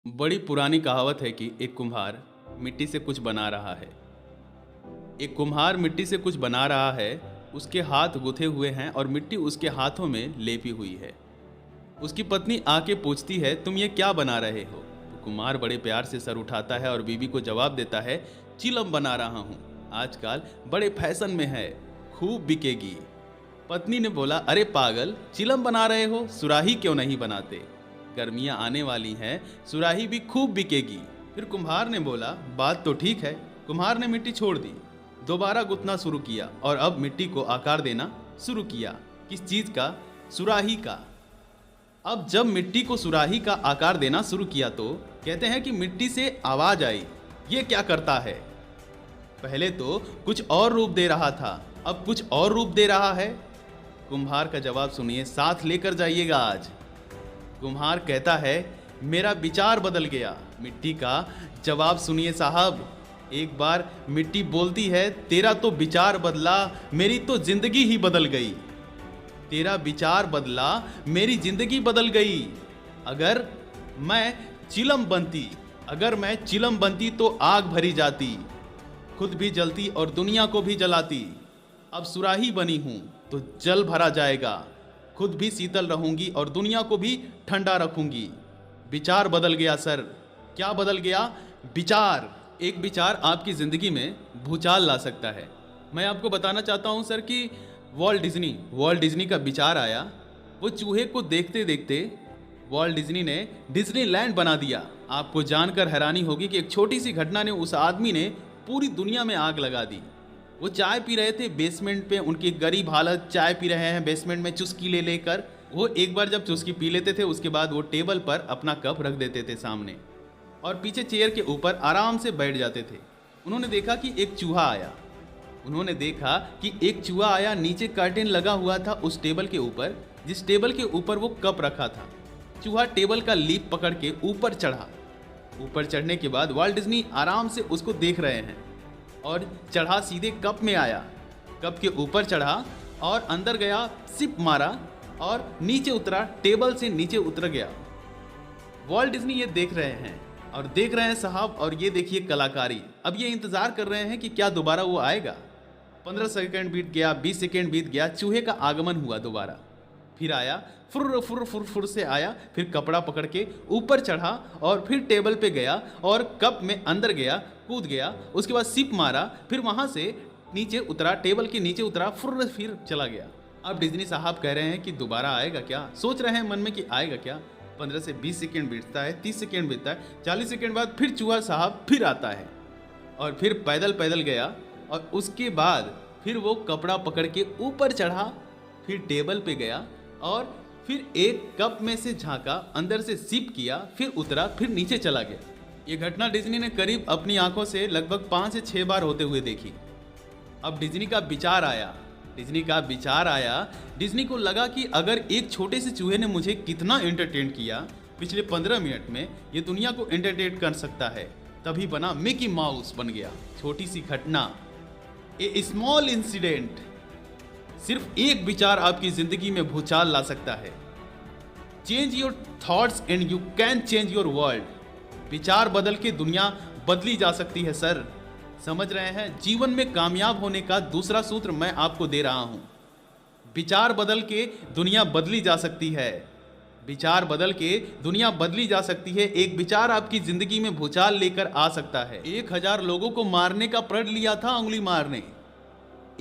बड़ी पुरानी कहावत है कि एक कुम्हार मिट्टी से कुछ बना रहा है। एक कुम्हार मिट्टी से कुछ बना रहा है। उसके हाथ गुथे हुए हैं और मिट्टी उसके हाथों में लेपी हुई है। उसकी पत्नी आके पूछती है, तुम ये क्या बना रहे हो? तो कुम्हार बड़े प्यार से सर उठाता है और बीवी को जवाब देता है, चिलम बना रहा हूँ, आजकल बड़े फैशन में है, खूब बिकेगी। पत्नी ने बोला, अरे पागल, चिलम बना रहे हो, सुराही क्यों नहीं बनाते? गर्मियां आने वाली हैं, सुराही भी खूब बिकेगी। फिर कुम्हार ने बोला, बात तो ठीक है। कुम्हार ने मिट्टी छोड़ दी, दोबारा गुथना शुरू किया और अब मिट्टी को आकार देना शुरू किया। किस चीज का? सुराही का। अब जब मिट्टी को सुराही का आकार देना शुरू किया तो कहते हैं कि मिट्टी से आवाज आई। ये क्या करता है? पहले तो कुछ और रूप दे रहा था, अब कुछ और रूप दे रहा है। कुम्हार का जवाब सुनिए, साथ लेकर जाइएगा आज। कुम्हार कहता है, मेरा विचार बदल गया। मिट्टी का जवाब सुनिए साहब। एक बार मिट्टी बोलती है, तेरा तो विचार बदला, मेरी तो जिंदगी ही बदल गई। तेरा विचार बदला, मेरी जिंदगी बदल गई। अगर मैं चिलम बनती तो आग भरी जाती, खुद भी जलती और दुनिया को भी जलाती। अब सुराही बनी हूं तो जल भरा जाएगा, खुद भी शीतल रहूंगी और दुनिया को भी ठंडा रखूंगी। विचार बदल गया सर। क्या बदल गया? विचार। एक विचार आपकी जिंदगी में भूचाल ला सकता है। मैं आपको बताना चाहता हूं सर कि वॉल्ट डिज्नी का विचार आया। वो चूहे को देखते देखते वॉल्ट डिज्नी ने डिज्नीलैंड बना दिया। आपको जानकर हैरानी होगी कि एक छोटी सी घटना ने उस आदमी ने पूरी दुनिया में आग लगा दी। वो चाय पी रहे थे बेसमेंट पे, उनकी गरीब हालत, चाय पी रहे हैं बेसमेंट में चुस्की ले लेकर। वो एक बार जब चुस्की पी लेते थे उसके बाद वो टेबल पर अपना कप रख देते थे सामने और पीछे चेयर के ऊपर आराम से बैठ जाते थे। उन्होंने देखा कि एक चूहा आया। नीचे कर्टेन लगा हुआ था उस टेबल के ऊपर, जिस टेबल के ऊपर वो कप रखा था। चूहा टेबल का लीप पकड़ के ऊपर चढ़ा। ऊपर चढ़ने के बाद वॉल्ट डिज्नी आराम से उसको देख रहे हैं और चढ़ा सीधे कप में आया। कप के ऊपर चढ़ा और अंदर गया, सिप मारा और नीचे उतरा, टेबल से नीचे उतर गया। वॉल्ट डिज्नी ये देख रहे हैं साहब। और ये देखिए कलाकारी। अब ये इंतजार कर रहे हैं कि क्या दोबारा वो आएगा। 15 सेकंड बीत गया, 20 सेकंड बीत गया, चूहे का आगमन हुआ दोबारा। फिर आया, फुर फुर फुर फुर से आया, फिर कपड़ा पकड़ के ऊपर चढ़ा और फिर टेबल पे गया और कप में अंदर गया, कूद गया। उसके बाद सिप मारा, फिर वहां से नीचे उतरा, टेबल के नीचे उतरा, फिर चला गया। अब डिज्नी साहब कह रहे हैं कि दोबारा आएगा क्या? सोच रहे हैं मन में कि आएगा क्या। 15 से 20 सेकंड बीतता है, 30 सेकंड बीतता है, 40 सेकंड बाद फिर चूहा साहब फिर आता है और फिर पैदल पैदल गया और उसके बाद फिर वो कपड़ा पकड़ के ऊपर चढ़ा, फिर टेबल पे गया और फिर एक कप में से झांका, अंदर से सिप किया, फिर उतरा, फिर नीचे चला गया। ये घटना डिज्नी ने करीब अपनी आंखों से लगभग 5 से 6 बार होते हुए देखी। अब डिज्नी का विचार आया। डिज्नी को लगा कि अगर एक छोटे से चूहे ने मुझे कितना एंटरटेन किया पिछले 15 मिनट में, ये दुनिया को एंटरटेन कर सकता है। तभी बना मिकी माउस बन गया। छोटी सी घटना, ए स्मॉल इंसिडेंट, सिर्फ एक विचार आपकी जिंदगी में भूचाल ला सकता है। Change your thoughts and you can change your world. विचार बदल के दुनिया बदली जा सकती है सर। समझ रहे हैं? जीवन में कामयाब होने का दूसरा सूत्र मैं आपको दे रहा हूं। विचार बदल के दुनिया बदली जा सकती है। विचार बदल के दुनिया बदली जा सकती है। एक विचार आपकी जिंदगी में भूचाल लेकर आ सकता है। 1000 लोगों को मारने का प्रण लिया था अंगुलीमाल ने।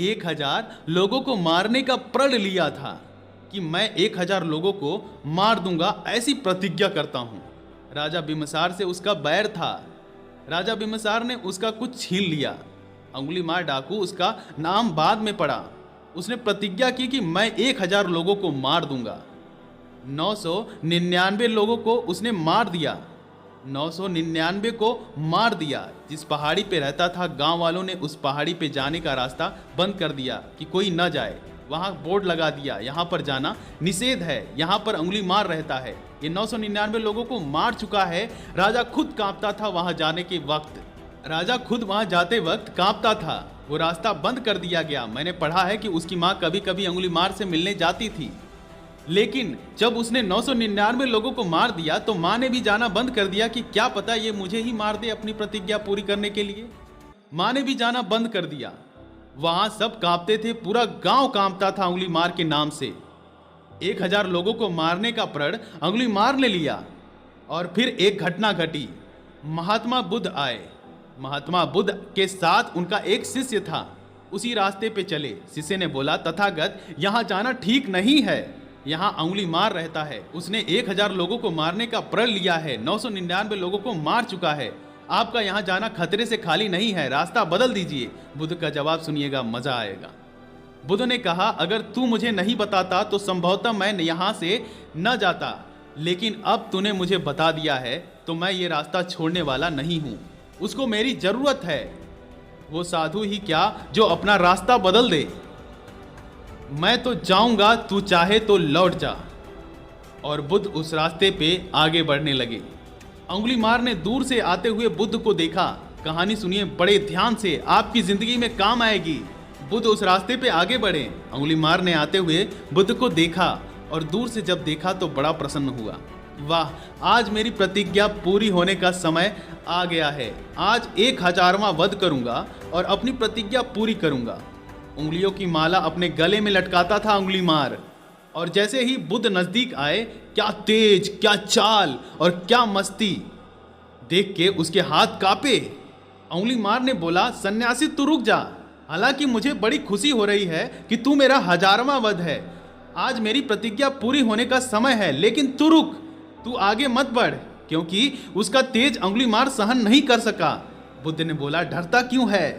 1000 लोगों को मारने का प्रण लिया था कि मैं 1000 लोगों को मार दूंगा, ऐसी प्रतिज्ञा करता हूं। राजा बिम्बिसार से उसका बैर था। राजा बिम्बिसार ने उसका कुछ छीन लिया। अंगुलीमाल डाकू, उसका नाम बाद में पड़ा। उसने प्रतिज्ञा की कि मैं 1000 लोगों को मार दूंगा। 999 लोगों को उसने मार दिया। 999 को मार दिया। जिस पहाड़ी पे रहता था, गांव वालों ने उस पहाड़ी पे जाने का रास्ता बंद कर दिया कि कोई न जाए। वहां बोर्ड लगा दिया, यहां पर जाना निषेध है, यहां पर अंगुलीमाल रहता है। ये 999 लोगों को मार चुका है। राजा खुद कांपता था वहां जाने के वक्त। राजा खुद वहां जाते वक्त कांपता था। वो रास्ता बंद कर दिया गया। मैंने पढ़ा है कि उसकी माँ कभी कभी अंगुलीमाल से मिलने जाती थी। लेकिन जब उसने 999 लोगों को मार दिया तो माँ ने भी जाना बंद कर दिया कि क्या पता ये मुझे ही मार दे अपनी प्रतिज्ञा पूरी करने के लिए। माँ ने भी जाना बंद कर दिया। वहां सब कांपते थे, पूरा गांव कांपता था उंगली मार के नाम से। 1000 लोगों को मारने का प्रण उंगली मार ने लिया। और फिर एक घटना घटी। महात्मा बुद्ध आए। महात्मा बुद्ध के साथ उनका एक शिष्य था। उसी रास्ते पे चले। शिष्य ने बोला, तथागत यहाँ जाना ठीक नहीं है, यहाँ उंगली मार रहता है। उसने 1000 लोगों को मारने का प्रण लिया है, 999 लोगों को मार चुका है। आपका यहाँ जाना खतरे से खाली नहीं है, रास्ता बदल दीजिए। बुद्ध का जवाब सुनिएगा, मजा आएगा। बुद्ध ने कहा, अगर तू मुझे नहीं बताता तो संभवतः मैं यहाँ से न जाता, लेकिन अब तूने मुझे बता दिया है तो मैं ये रास्ता छोड़ने वाला नहीं हूँ। उसको मेरी जरूरत है। वो साधु ही क्या जो अपना रास्ता बदल दे। मैं तो जाऊंगा, तू चाहे तो लौट जा। और बुद्ध उस रास्ते पे आगे बढ़ने लगे। उंगली मार ने दूर से आते हुए बुद्ध को देखा। कहानी सुनिए बड़े ध्यान से, आपकी जिंदगी में काम आएगी। बुद्ध उस रास्ते पे आगे बढ़े। उंगली मार ने आते हुए बुद्ध को देखा और दूर से जब देखा तो बड़ा प्रसन्न हुआ। वाह, आज मेरी प्रतिज्ञा पूरी होने का समय आ गया है। आज 1000वां वध करूंगा और अपनी प्रतिज्ञा पूरी करूंगा। उंगलियों की माला अपने गले में लटकाता था उंगली मार। और जैसे ही बुद्ध नजदीक आए, क्या तेज, क्या चाल और क्या मस्ती। देख के उसके हाथ कांपे। उंगली मार ने बोला, सन्यासी तू रुक जा। हालांकि मुझे बड़ी खुशी हो रही है कि तू मेरा 1000वां वध है। आज मेरी प्रतिज्ञा पूरी होने का समय है, लेकिन तू रुक, तू आगे मत बढ़, क्योंकि उसका तेज उंगली मार सहन नहीं कर सका। बुद्ध ने बोला, डरता क्यों है?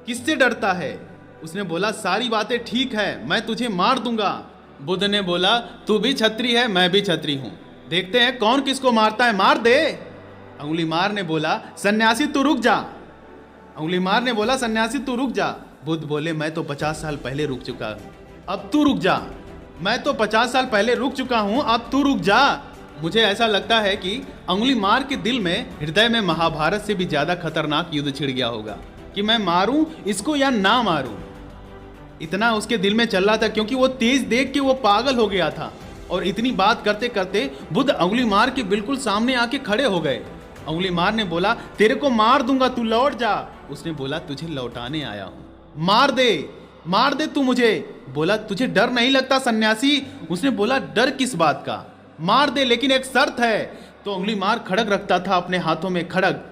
किससे डरता है? उसने बोला, सारी बातें ठीक है, मैं तुझे मार दूंगा। बुद्ध ने बोला, तू भी छत्री है, मैं भी छत्री हूं, देखते हैं कौन किसको मारता है, मार दे। उंगली मार ने बोला, सन्यासी तू रुक जा। उंगली मार ने बोला, सन्यासी तू रुक जा। बुद्ध बोले, मैं तो 50 साल पहले रुक चुका हूं, अब तू रुक जा। मैं तो 50 साल पहले रुक चुका हूं, अब तू रुक जा। मुझे ऐसा लगता है कि उंगली मार के दिल में, हृदय में महाभारत से भी ज्यादा खतरनाक युद्ध छिड़ गया होगा कि मैं मारूं इसको या ना मारूं। इतना उसके दिल में चल रहा था, क्योंकि वो तेज देख के वो पागल हो गया था। और इतनी बात करते करते बुद्ध उंगली मार के बिल्कुल सामने आके खड़े हो गए। उंगली मार ने बोला, तेरे को मार दूंगा, तू लौट जा। उसने बोला, तुझे लौटाने आया हूं, मार दे, मार दे तू मुझे। बोला, तुझे डर नहीं लगता सन्यासी? उसने बोला, डर किस बात का, मार दे, लेकिन एक शर्त है। तो उंगली मार खड़ग रखता था अपने हाथों में, खड़ग।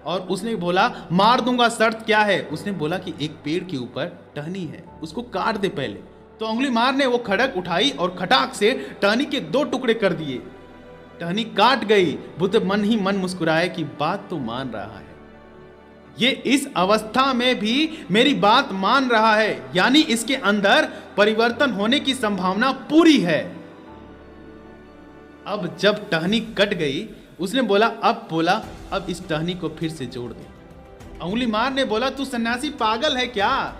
और उसने बोला, मार दूंगा, शर्त क्या है? उसने बोला कि एक पेड़ के ऊपर टहनी है, उसको काट दे पहले। तो उंगली मार ने वो खड़ग उठाई और खटाक से टहनी के 2 टुकड़े कर दिए। टहनी काट गई। बुद्ध मन ही मन मुस्कुराए कि बात तो मान रहा है, ये इस अवस्था में भी मेरी बात मान रहा है, यानी इसके अंदर परिवर्तन होने की संभावना पूरी है। अब जब टहनी कट गई, उसने बोला, अब इस टहनी को फिर से जोड़ दे। उंगली मार ने बोला, तू सन्यासी पागल है क्या?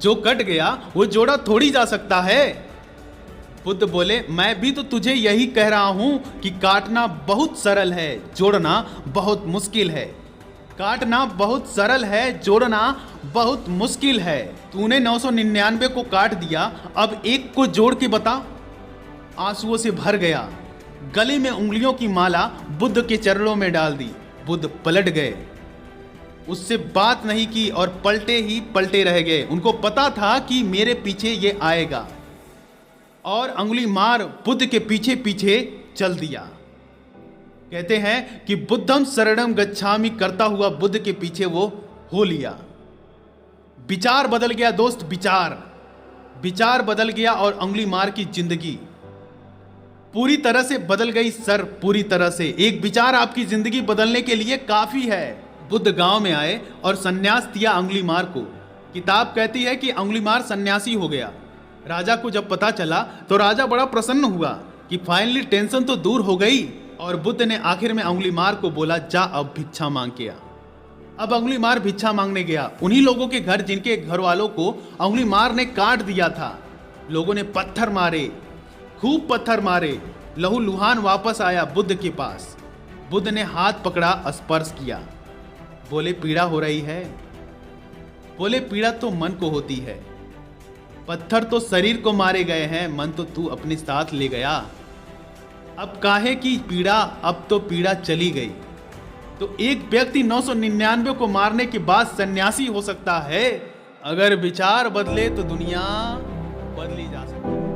जो कट गया वो जोड़ा थोड़ी जा सकता है। बुद्ध बोले, मैं भी तो तुझे यही कह रहा हूं कि काटना बहुत सरल है, जोड़ना बहुत मुश्किल है। काटना बहुत सरल है, जोड़ना बहुत मुश्किल है। तूने 999 को काट दिया, अब एक को जोड़ के बता। आंसुओं से भर गया। गले में उंगलियों की माला बुद्ध के चरणों में डाल दी। बुद्ध पलट गए, उससे बात नहीं की और पलटे ही पलटे रह गए। उनको पता था कि मेरे पीछे ये आएगा। और उंगली मार बुद्ध के पीछे पीछे चल दिया। कहते हैं कि बुद्धम शरणम गच्छामि करता हुआ बुद्ध के पीछे वो हो लिया। विचार बदल गया दोस्त, विचार बदल गया और उंगली मार की जिंदगी पूरी तरह से बदल गई सर, पूरी तरह से। एक विचार आपकी जिंदगी बदलने के लिए काफी है। बुद्ध गांव में आए और सन्यास दिया उंगली मार को। किताब कहती है कि उंगली मार सन्यासी हो गया। राजा को जब पता चला तो राजा बड़ा प्रसन्न हुआ कि फाइनली टेंशन तो दूर हो गई। और बुद्ध ने आखिर में उंगली मार को बोला, जा अब भिक्षा मांग के आ। अब उंगली मार भिक्षा मांगने गया, उन्हीं लोगों के घर जिनके घर वालों को उंगली मार ने काट दिया था। लोगों ने पत्थर मारे, खूब पत्थर मारे। लहू लुहान वापस आया बुद्ध के पास। बुद्ध ने हाथ पकड़ा, स्पर्श किया। बोले, पीड़ा हो रही है? बोले, पीड़ा तो मन को होती है, पत्थर तो शरीर को मारे गए हैं, मन तो तू अपने साथ ले गया। अब काहे की पीड़ा, अब तो पीड़ा चली गई। तो एक व्यक्ति 999 को मारने के बाद सन्यासी हो सकता है। अगर विचार बदले तो दुनिया बदली जा सकती है।